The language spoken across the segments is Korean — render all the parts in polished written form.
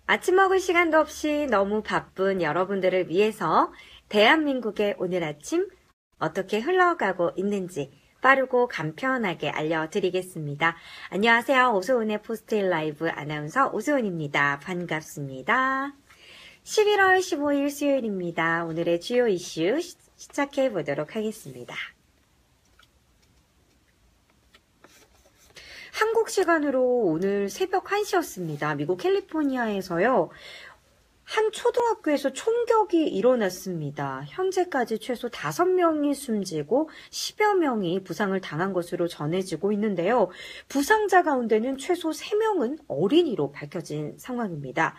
아침 먹을 시간도 없이 너무 바쁜 여러분들을 위해서 대한민국의 오늘 아침 어떻게 흘러가고 있는지 빠르고 간편하게 알려드리겠습니다. 안녕하세요. 오수훈의 포스트잇 라이브 아나운서 오수훈입니다. 반갑습니다. 11월 15일 수요일입니다. 오늘의 주요 이슈 시작해 보도록 하겠습니다. 한국 시간으로 오늘 새벽 1시였습니다. 미국 캘리포니아에서요. 한 초등학교에서 총격이 일어났습니다. 현재까지 최소 5명이 숨지고 10여 명이 부상을 당한 것으로 전해지고 있는데요. 부상자 가운데는 최소 3명은 어린이로 밝혀진 상황입니다.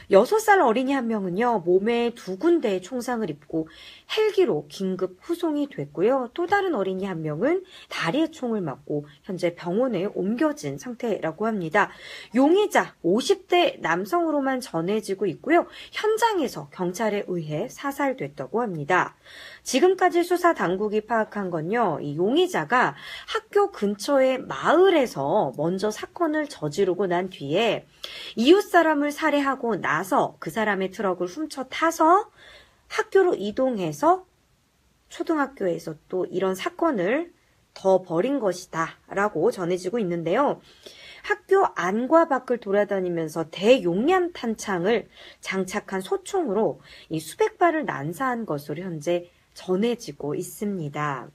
6살 어린이 한 명은요, 몸에 2군데의 총상을 입고 헬기로 긴급 후송이 됐고요. 또 다른 어린이 한 명은 다리에 총을 맞고 현재 병원에 옮겨진 상태라고 합니다. 용의자 50대 남성으로만 전해지고 있고요. 현장에서 경찰에 의해 사살됐다고 합니다. 지금까지 수사 당국이 파악한 건요, 이 용의자가 학교 근처의 마을에서 먼저 사건을 저지르고 난 뒤에 이웃 사람을 살해하고 나서 그 사람의 트럭을 훔쳐 타서 학교로 이동해서 초등학교에서 또 이런 사건을 더 벌인 것이다 라고 전해지고 있는데요. 학교 안과 밖을 돌아다니면서 대용량 탄창을 장착한 소총으로 이 수백 발을 난사한 것으로 현재 전해지고 있습니다.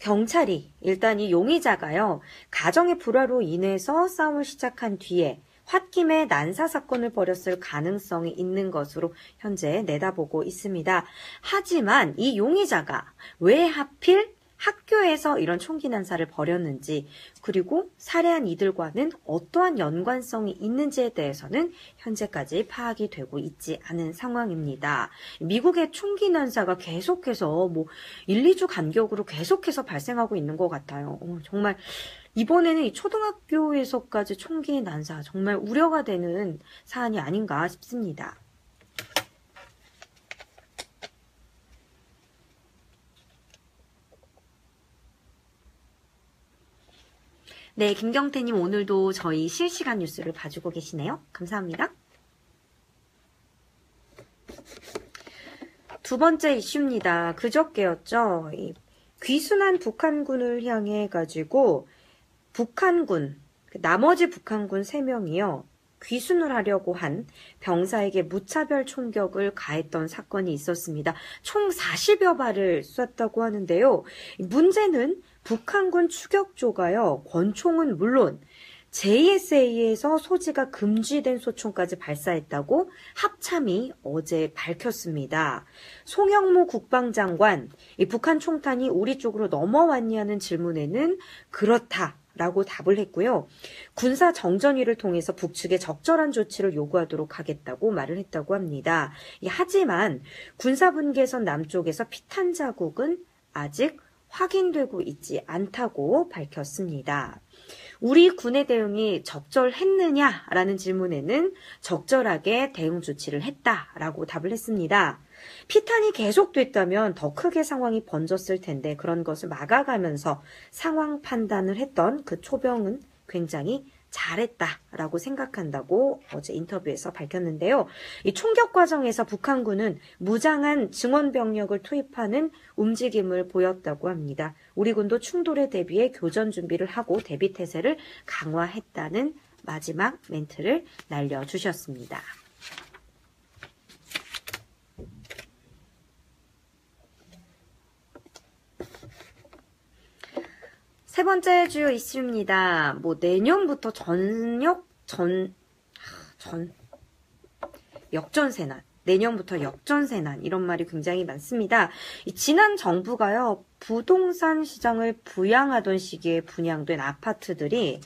경찰이 일단 이 용의자가요, 가정의 불화로 인해서 싸움을 시작한 뒤에 홧김에 난사 사건을 벌였을 가능성이 있는 것으로 현재 내다보고 있습니다. 하지만 이 용의자가 왜 하필 학교에서 이런 총기 난사를 벌였는지, 그리고 살해한 이들과는 어떠한 연관성이 있는지에 대해서는 현재까지 파악이 되고 있지 않은 상황입니다. 미국의 총기 난사가 계속해서 1, 2주 간격으로 계속해서 발생하고 있는 것 같아요. 정말 이번에는 이 초등학교에서까지 총기 난사, 정말 우려가 되는 사안이 아닌가 싶습니다. 네, 김경태님 오늘도 저희 실시간 뉴스를 봐주고 계시네요. 감사합니다. 두 번째 이슈입니다. 그저께였죠. 귀순한 북한군을 향해 가지고 북한군, 나머지 북한군 3명이요. 귀순을 하려고 한 병사에게 무차별 총격을 가했던 사건이 있었습니다. 총 40여 발을 쐈다고 하는데요. 문제는 북한군 추격조가요, 권총은 물론 JSA에서 소지가 금지된 소총까지 발사했다고 합참이 어제 밝혔습니다. 송영무 국방장관, 이 북한 총탄이 우리 쪽으로 넘어왔냐는 질문에는 그렇다 라고 답을 했고요. 군사 정전위를 통해서 북측에 적절한 조치를 요구하도록 하겠다고 말을 했다고 합니다. 하지만 군사분계선 남쪽에서 피탄 자국은 아직 확인되고 있지 않다고 밝혔습니다. 우리 군의 대응이 적절했느냐라는 질문에는 적절하게 대응 조치를 했다라고 답을 했습니다. 피탄이 계속됐다면 더 크게 상황이 번졌을 텐데 그런 것을 막아가면서 상황 판단을 했던 그 초병은 굉장히 잘했다라고 생각한다고 어제 인터뷰에서 밝혔는데요. 이 총격 과정에서 북한군은 무장한 증원 병력을 투입하는 움직임을 보였다고 합니다. 우리 군도 충돌에 대비해 교전 준비를 하고 대비 태세를 강화했다는 마지막 멘트를 날려주셨습니다. 세 번째 주요 이슈입니다. 내년부터 역전세난, 내년부터 역전세난, 이런 말이 굉장히 많습니다. 지난 정부가요, 부동산 시장을 부양하던 시기에 분양된 아파트들이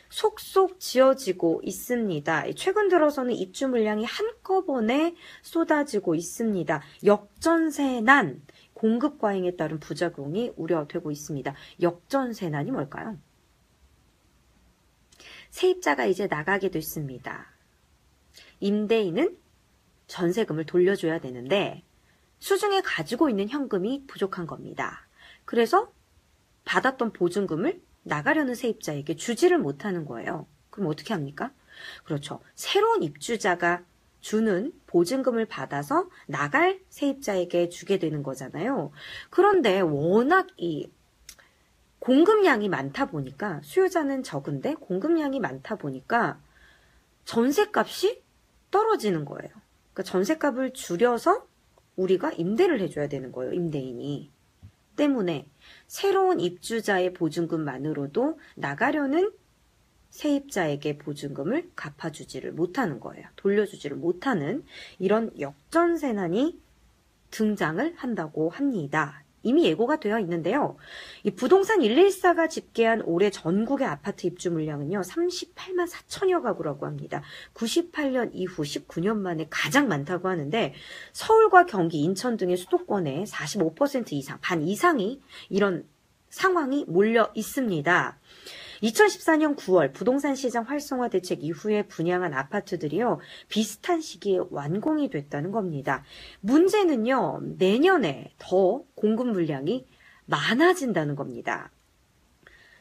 속속 지어지고 있습니다. 최근 들어서는 입주 물량이 한꺼번에 쏟아지고 있습니다. 역전세난, 공급 과잉에 따른 부작용이 우려되고 있습니다. 역전세난이 뭘까요? 세입자가 이제 나가게 됐습니다. 임대인은 전세금을 돌려줘야 되는데 수중에 가지고 있는 현금이 부족한 겁니다. 그래서 받았던 보증금을 나가려는 세입자에게 주지를 못하는 거예요. 그럼 어떻게 합니까? 그렇죠. 새로운 입주자가 주는 보증금을 받아서 나갈 세입자에게 주게 되는 거잖아요. 그런데 워낙 이 공급량이 많다 보니까, 수요자는 적은데 공급량이 많다 보니까 전셋값이 떨어지는 거예요. 그러니까 전셋값을 줄여서 우리가 임대를 해줘야 되는 거예요. 임대인이. 때문에 새로운 입주자의 보증금만으로도 나가려는 세입자에게 보증금을 갚아주지를 못하는 거예요. 돌려주지를 못하는 이런 역전세난이 등장을 한다고 합니다. 이미 예고가 되어 있는데요. 이 부동산 114가 집계한 올해 전국의 아파트 입주 물량은요. 38만 4천여 가구라고 합니다. 98년 이후 19년 만에 가장 많다고 하는데 서울과 경기, 인천 등의 수도권에 45% 이상, 반 이상이 이런 상황이 몰려 있습니다. 2014년 9월 부동산 시장 활성화 대책 이후에 분양한 아파트들이요. 비슷한 시기에 완공이 됐다는 겁니다. 문제는요. 내년에 더 공급 물량이 많아진다는 겁니다.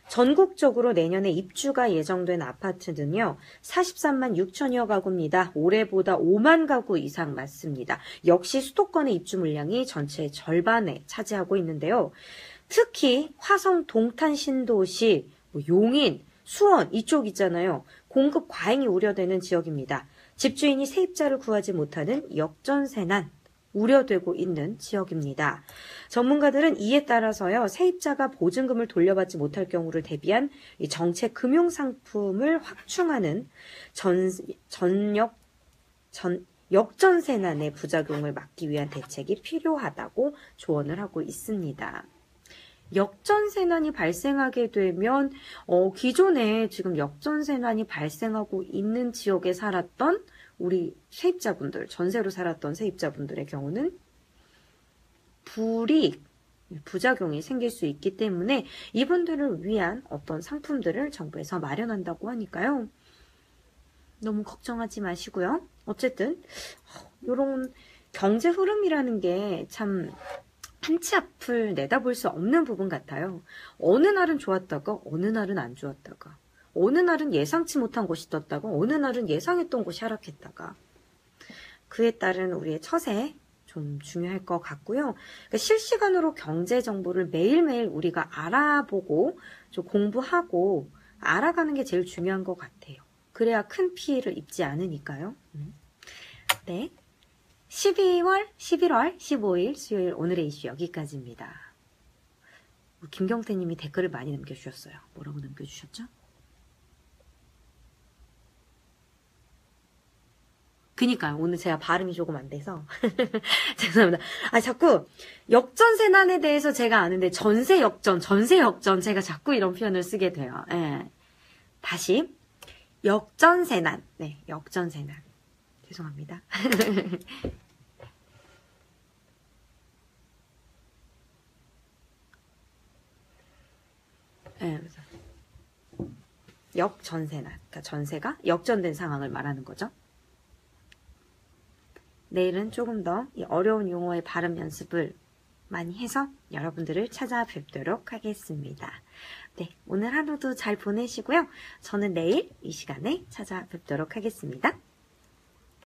전국적으로 내년에 입주가 예정된 아파트는요. 43만 6천여 가구입니다. 올해보다 5만 가구 이상 많습니다. 역시 수도권의 입주 물량이 전체의 절반에 차지하고 있는데요. 특히 화성, 동탄 신도시, 용인, 수원 이쪽 있잖아요. 공급 과잉이 우려되는 지역입니다. 집주인이 세입자를 구하지 못하는 역전세난 우려되고 있는 지역입니다. 전문가들은 이에 따라서요. 세입자가 보증금을 돌려받지 못할 경우를 대비한 이 정책 금융 상품을 확충하는 역전세난의 부작용을 막기 위한 대책이 필요하다고 조언을 하고 있습니다. 역전세난이 발생하게 되면 기존에 지금 역전세난이 발생하고 있는 지역에 살았던 우리 세입자분들, 전세로 살았던 세입자분들의 경우는 불이익, 부작용이 생길 수 있기 때문에 이분들을 위한 어떤 상품들을 정부에서 마련한다고 하니까요. 너무 걱정하지 마시고요. 어쨌든 이런 경제 흐름이라는 게 참 한치 앞을 내다볼 수 없는 부분 같아요. 어느 날은 좋았다가 어느 날은 안 좋았다가 어느 날은 예상치 못한 곳이 떴다가 어느 날은 예상했던 곳이 하락했다가 그에 따른 우리의 처세 좀 중요할 것 같고요. 그러니까 실시간으로 경제 정보를 매일매일 우리가 알아보고 좀 공부하고 알아가는 게 제일 중요한 것 같아요. 그래야 큰 피해를 입지 않으니까요. 네. 11월 15일 수요일 오늘의 이슈 여기까지입니다. 김경태님이 댓글을 많이 남겨주셨어요. 뭐라고 남겨주셨죠? 그니까요. 오늘 제가 발음이 조금 안 돼서 죄송합니다. 자꾸 역전세난에 대해서 제가 아는데 전세 역전 제가 자꾸 이런 표현을 쓰게 돼요. 예. 다시 역전세난. 네, 역전세난. 죄송합니다. 네, 역전세난. 그러니까 전세가 역전된 상황을 말하는 거죠. 내일은 조금 더 이 어려운 용어의 발음 연습을 많이 해서 여러분들을 찾아뵙도록 하겠습니다. 네, 오늘 하루도 잘 보내시고요. 저는 내일 이 시간에 찾아뵙도록 하겠습니다.